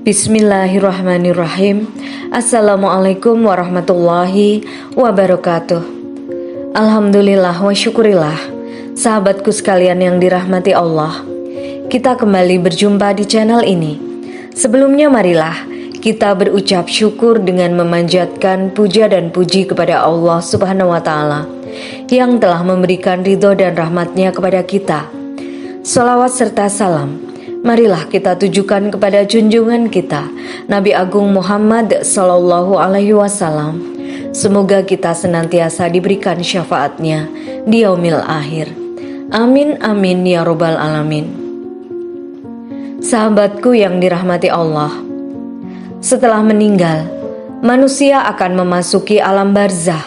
Bismillahirrahmanirrahim. Assalamualaikum warahmatullahi wabarakatuh. Alhamdulillah wa syukurillah. Sahabatku sekalian yang dirahmati Allah, kita kembali berjumpa di channel ini. Sebelumnya marilah kita berucap syukur dengan memanjatkan puja dan puji kepada Allah Subhanahu wa Ta'ala yang telah memberikan ridho dan rahmatnya kepada kita. Sholawat serta salam marilah kita tujukan kepada junjungan kita Nabi Agung Muhammad Sallallahu Alaihi Wasallam. Semoga kita senantiasa diberikan syafaatnya di yaumil akhir. Amin amin ya robbal alamin. Sahabatku yang dirahmati Allah, setelah meninggal, manusia akan memasuki alam barzah.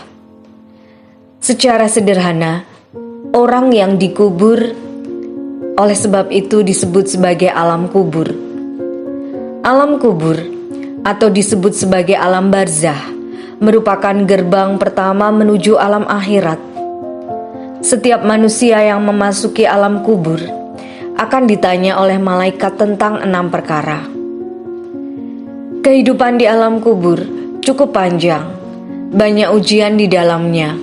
Secara sederhana, orang yang dikubur oleh sebab itu disebut sebagai alam kubur. Alam kubur atau disebut sebagai alam barzah merupakan gerbang pertama menuju alam akhirat. Setiap manusia yang memasuki alam kubur akan ditanya oleh malaikat tentang 6 perkara. Kehidupan di alam kubur cukup panjang, banyak ujian di dalamnya.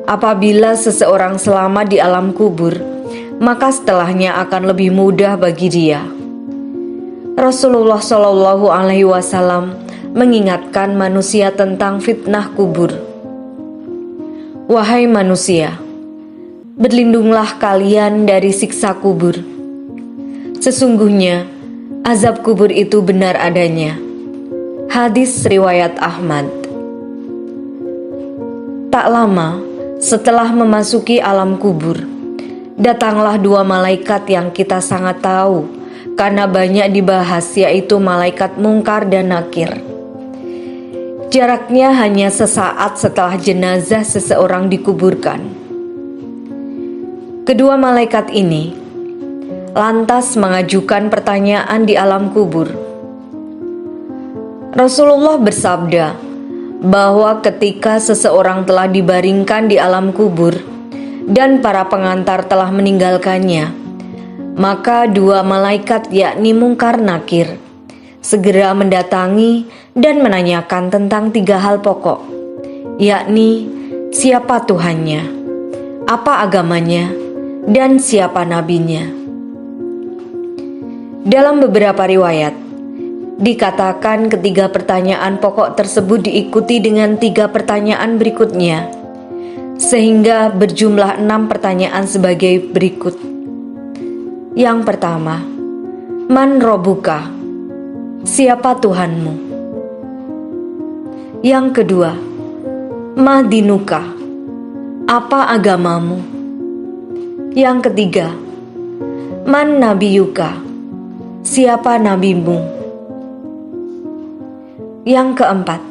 Apabila seseorang selamat di alam kubur, maka setelahnya akan lebih mudah bagi dia. Rasulullah Shallallahu Alaihi Wasallam mengingatkan manusia tentang fitnah kubur. Wahai manusia, berlindunglah kalian dari siksa kubur. Sesungguhnya azab kubur itu benar adanya. Hadis riwayat Ahmad. Tak lama setelah memasuki alam kubur, datanglah 2 malaikat yang kita sangat tahu karena banyak dibahas, yaitu malaikat Mungkar dan Nakir. Jaraknya hanya sesaat setelah jenazah seseorang dikuburkan. Kedua malaikat ini lantas mengajukan pertanyaan di alam kubur. Rasulullah bersabda bahwa ketika seseorang telah dibaringkan di alam kubur dan para pengantar telah meninggalkannya, maka 2 malaikat yakni Mungkar Nakir segera mendatangi dan menanyakan tentang 3 hal pokok, yakni siapa Tuhannya, apa agamanya, dan siapa nabinya. Dalam beberapa riwayat dikatakan ketiga pertanyaan pokok tersebut diikuti dengan 3 pertanyaan berikutnya, sehingga berjumlah 6 pertanyaan sebagai berikut. Yang pertama, Man Robuka, siapa Tuhanmu? Yang kedua, Ma Dinuka, apa agamamu? Yang ketiga, Man Nabiyuka, siapa nabimu? Yang keempat,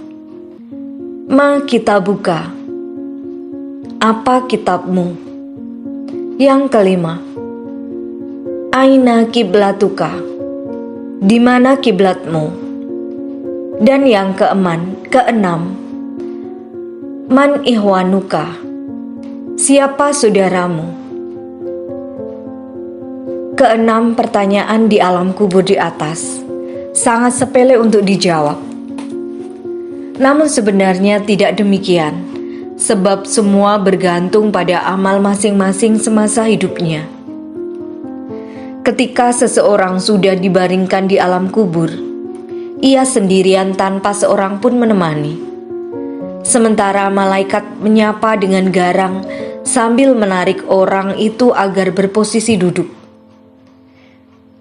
Ma Kitabuka, apa kitabmu? Yang kelima, Aina kiblatuka, di mana kiblatmu? Dan yang keenam, Man ihwanuka, siapa saudaramu? Keenam pertanyaan di alam kubur di atas sangat sepele untuk dijawab. Namun sebenarnya tidak demikian, sebab semua bergantung pada amal masing-masing semasa hidupnya. Ketika seseorang sudah dibaringkan di alam kubur, ia sendirian tanpa seorang pun menemani. Sementara malaikat menyapa dengan garang sambil menarik orang itu agar berposisi duduk.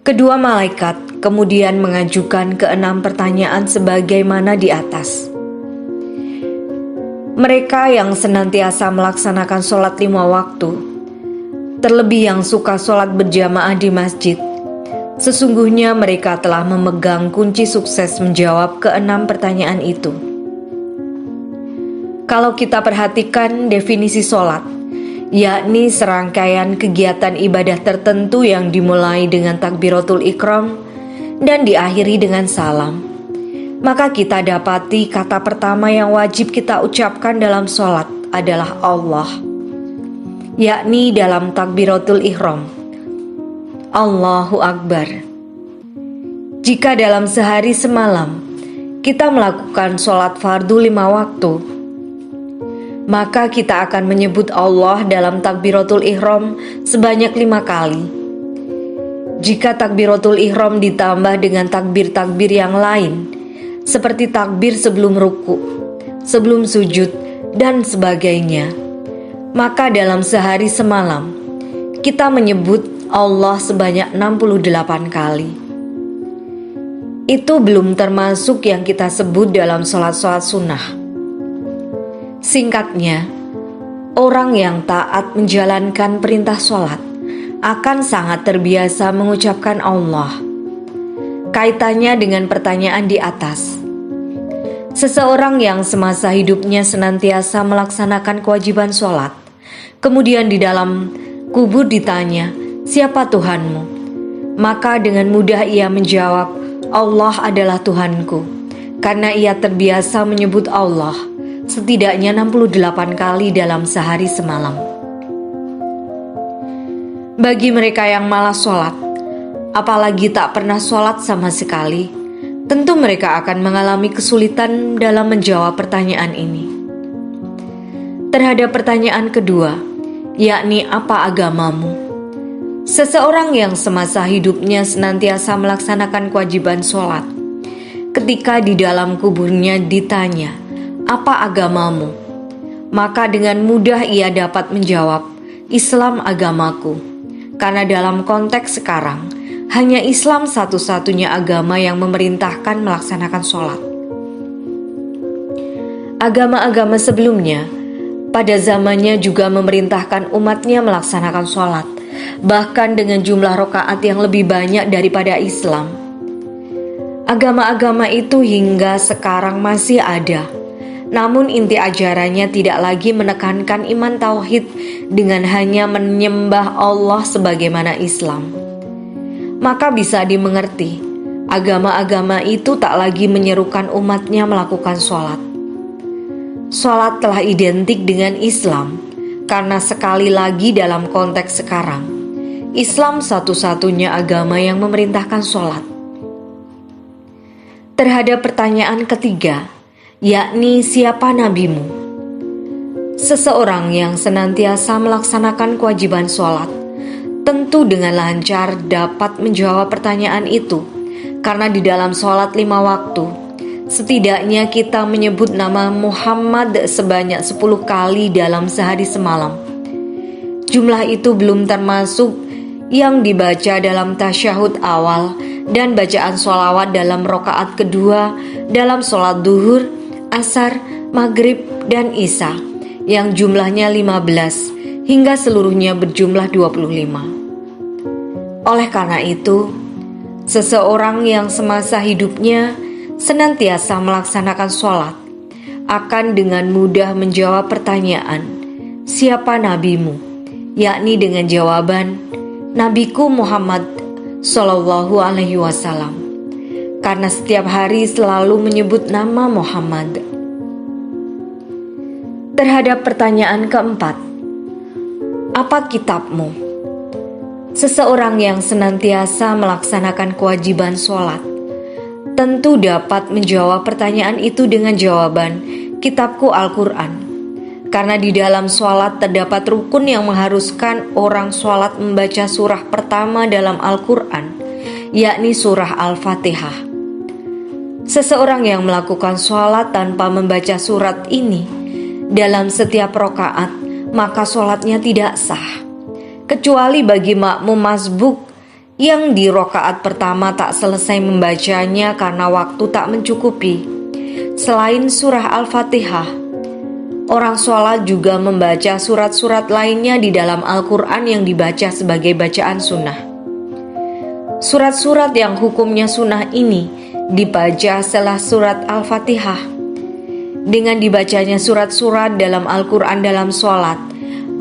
Kedua malaikat kemudian mengajukan ke-6 pertanyaan sebagaimana di atas. Mereka yang senantiasa melaksanakan sholat 5 waktu, terlebih yang suka sholat berjamaah di masjid, sesungguhnya mereka telah memegang kunci sukses menjawab ke-6 pertanyaan itu. Kalau kita perhatikan definisi sholat, yakni serangkaian kegiatan ibadah tertentu yang dimulai dengan takbiratul ikram dan diakhiri dengan salam, maka kita dapati kata pertama yang wajib kita ucapkan dalam sholat adalah Allah, yakni dalam takbiratul ihram, Allahu Akbar. Jika dalam sehari semalam kita melakukan sholat fardu 5 waktu, maka kita akan menyebut Allah dalam takbiratul ihram sebanyak 5 kali. Jika takbiratul ihram ditambah dengan takbir-takbir yang lain, seperti takbir sebelum ruku, sebelum sujud, dan sebagainya, maka dalam sehari semalam kita menyebut Allah sebanyak 68 kali. Itu belum termasuk yang kita sebut dalam sholat-sholat sunnah. Singkatnya, orang yang taat menjalankan perintah sholat akan sangat terbiasa mengucapkan Allah. Kaitannya dengan pertanyaan di atas. Seseorang yang semasa hidupnya senantiasa melaksanakan kewajiban sholat, kemudian di dalam kubur ditanya, "Siapa Tuhanmu?" Maka dengan mudah ia menjawab, "Allah adalah Tuhanku," karena ia terbiasa menyebut Allah setidaknya 68 kali dalam sehari semalam. Bagi mereka yang malas sholat, apalagi tak pernah sholat sama sekali, tentu mereka akan mengalami kesulitan dalam menjawab pertanyaan ini. Terhadap pertanyaan kedua, yakni apa agamamu? Seseorang yang semasa hidupnya senantiasa melaksanakan kewajiban sholat, ketika di dalam kuburnya ditanya, "Apa agamamu?" maka dengan mudah ia dapat menjawab, "Islam agamaku," karena dalam konteks sekarang, hanya Islam satu-satunya agama yang memerintahkan melaksanakan sholat. Agama-agama sebelumnya, pada zamannya juga memerintahkan umatnya melaksanakan sholat, bahkan dengan jumlah rakaat yang lebih banyak daripada Islam. Agama-agama itu hingga sekarang masih ada, namun inti ajarannya tidak lagi menekankan iman tauhid dengan hanya menyembah Allah sebagaimana Islam. Maka bisa dimengerti, agama-agama itu tak lagi menyerukan umatnya melakukan sholat. Sholat telah identik dengan Islam, karena sekali lagi dalam konteks sekarang, Islam satu-satunya agama yang memerintahkan sholat. Terhadap pertanyaan ketiga, yakni siapa nabimu? Seseorang yang senantiasa melaksanakan kewajiban sholat tentu dengan lancar dapat menjawab pertanyaan itu, karena di dalam sholat 5 waktu setidaknya kita menyebut nama Muhammad sebanyak 10 kali dalam sehari semalam. Jumlah itu belum termasuk yang dibaca dalam tasyahud awal dan bacaan sholawat dalam rakaat kedua dalam sholat duhur, asar, maghrib, dan isya yang jumlahnya 15 hingga seluruhnya berjumlah 25. Oleh karena itu, seseorang yang semasa hidupnya senantiasa melaksanakan sholat akan dengan mudah menjawab pertanyaan, "Siapa nabimu?" yakni dengan jawaban, "Nabiku Muhammad Sallallahu Alaihi Wasallam," karena setiap hari selalu menyebut nama Muhammad. Terhadap pertanyaan keempat, apa kitabmu? Seseorang yang senantiasa melaksanakan kewajiban sholat tentu dapat menjawab pertanyaan itu dengan jawaban, "Kitabku Al-Quran," karena di dalam sholat terdapat rukun yang mengharuskan orang sholat membaca surah pertama dalam Al-Quran, yakni surah Al-Fatihah. Seseorang yang melakukan sholat tanpa membaca surat ini dalam setiap rakaat, maka sholatnya tidak sah, kecuali bagi makmum masbuk yang di rakaat pertama tak selesai membacanya karena waktu tak mencukupi. Selain surah Al-Fatihah, orang sholat juga membaca surat-surat lainnya di dalam Al-Quran yang dibaca sebagai bacaan sunnah. Surat-surat yang hukumnya sunnah ini dibaca setelah surat Al-Fatihah. Dengan dibacanya surat-surat dalam Al-Quran dalam sholat,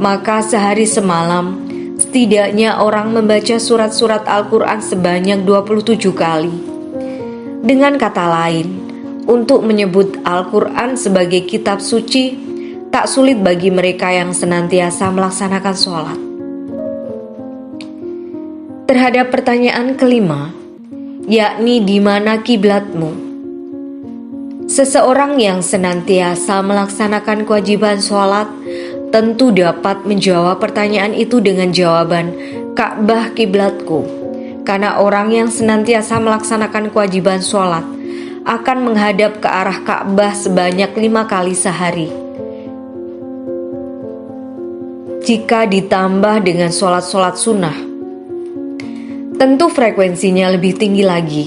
maka sehari semalam setidaknya orang membaca surat-surat Al-Quran sebanyak 27 kali. Dengan kata lain, untuk menyebut Al-Quran sebagai kitab suci tak sulit bagi mereka yang senantiasa melaksanakan sholat. Terhadap pertanyaan kelima, yakni di mana kiblatmu. Seseorang yang senantiasa melaksanakan kewajiban sholat tentu dapat menjawab pertanyaan itu dengan jawaban Ka'bah kiblatku. Karena orang yang senantiasa melaksanakan kewajiban sholat akan menghadap ke arah Ka'bah sebanyak 5 kali sehari. Jika ditambah dengan sholat-sholat sunnah, tentu frekuensinya lebih tinggi lagi.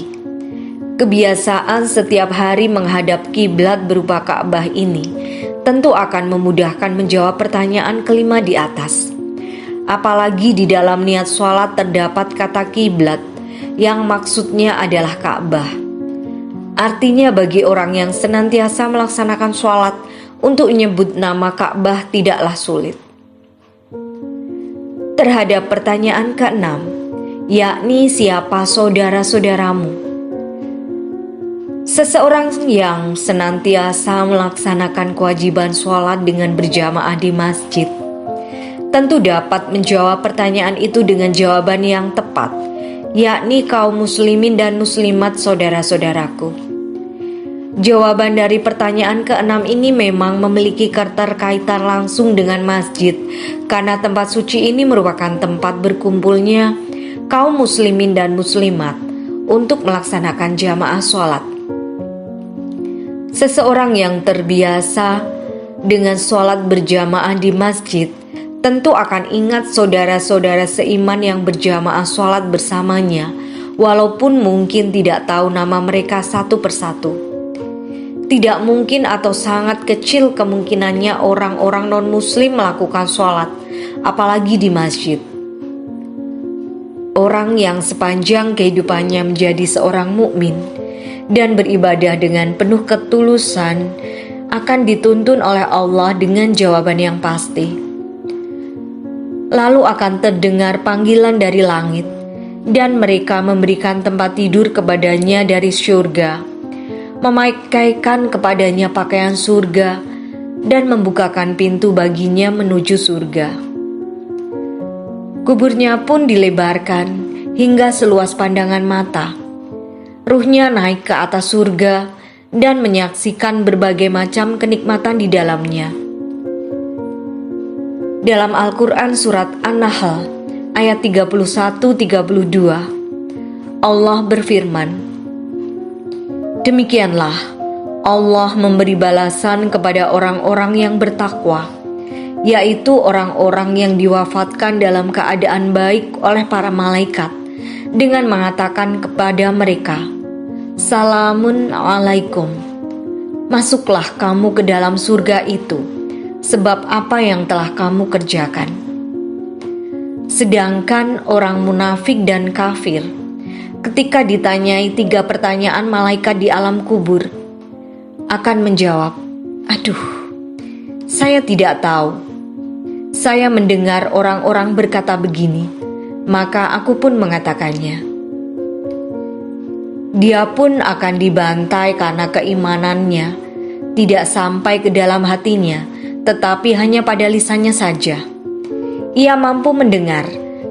Kebiasaan setiap hari menghadap kiblat berupa Ka'bah ini tentu akan memudahkan menjawab pertanyaan kelima di atas. Apalagi di dalam niat sholat terdapat kata kiblat yang maksudnya adalah Ka'bah. Artinya bagi orang yang senantiasa melaksanakan sholat untuk menyebut nama Ka'bah tidaklah sulit. Terhadap pertanyaan keenam, yakni siapa saudara-saudaramu? Seseorang yang senantiasa melaksanakan kewajiban sholat dengan berjamaah di masjid tentu dapat menjawab pertanyaan itu dengan jawaban yang tepat, yakni kaum muslimin dan muslimat saudara-saudaraku. Jawaban dari pertanyaan keenam ini memang memiliki keterkaitan langsung dengan masjid, karena tempat suci ini merupakan tempat berkumpulnya kaum muslimin dan muslimat untuk melaksanakan jamaah sholat. Seseorang yang terbiasa dengan sholat berjamaah di masjid tentu akan ingat saudara-saudara seiman yang berjamaah sholat bersamanya, walaupun mungkin tidak tahu nama mereka satu persatu. Tidak mungkin atau sangat kecil kemungkinannya orang-orang non-muslim melakukan sholat, apalagi di masjid. Orang yang sepanjang kehidupannya menjadi seorang mukmin dan beribadah dengan penuh ketulusan akan dituntun oleh Allah dengan jawaban yang pasti. Lalu akan terdengar panggilan dari langit dan mereka memberikan tempat tidur kepadanya dari surga, memakaikan kepadanya pakaian surga dan membukakan pintu baginya menuju surga. Kuburnya pun dilebarkan hingga seluas pandangan mata. Ruhnya naik ke atas surga dan menyaksikan berbagai macam kenikmatan di dalamnya. Dalam Al-Quran surat An-Nahl ayat 31-32, Allah berfirman, "Demikianlah Allah memberi balasan kepada orang-orang yang bertakwa, yaitu orang-orang yang diwafatkan dalam keadaan baik oleh para malaikat, dengan mengatakan kepada mereka, Salamun alaikum, masuklah kamu ke dalam surga itu, sebab apa yang telah kamu kerjakan." Sedangkan orang munafik dan kafir, ketika ditanyai 3 pertanyaan malaikat di alam kubur, akan menjawab, "Aduh, saya tidak tahu. Saya mendengar orang-orang berkata begini, maka aku pun mengatakannya." Dia pun akan dibantai karena keimanannya tidak sampai ke dalam hatinya, tetapi hanya pada lisannya saja. Ia mampu mendengar,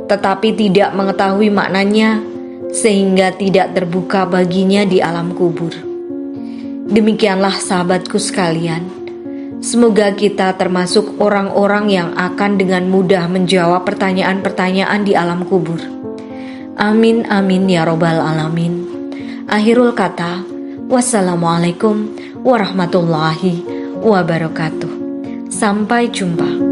tetapi tidak mengetahui maknanya, sehingga tidak terbuka baginya di alam kubur. Demikianlah sahabatku sekalian, semoga kita termasuk orang-orang yang akan dengan mudah menjawab pertanyaan-pertanyaan di alam kubur. Amin amin ya robbal alamin. Akhirul kata, wassalamualaikum warahmatullahi wabarakatuh. Sampai jumpa.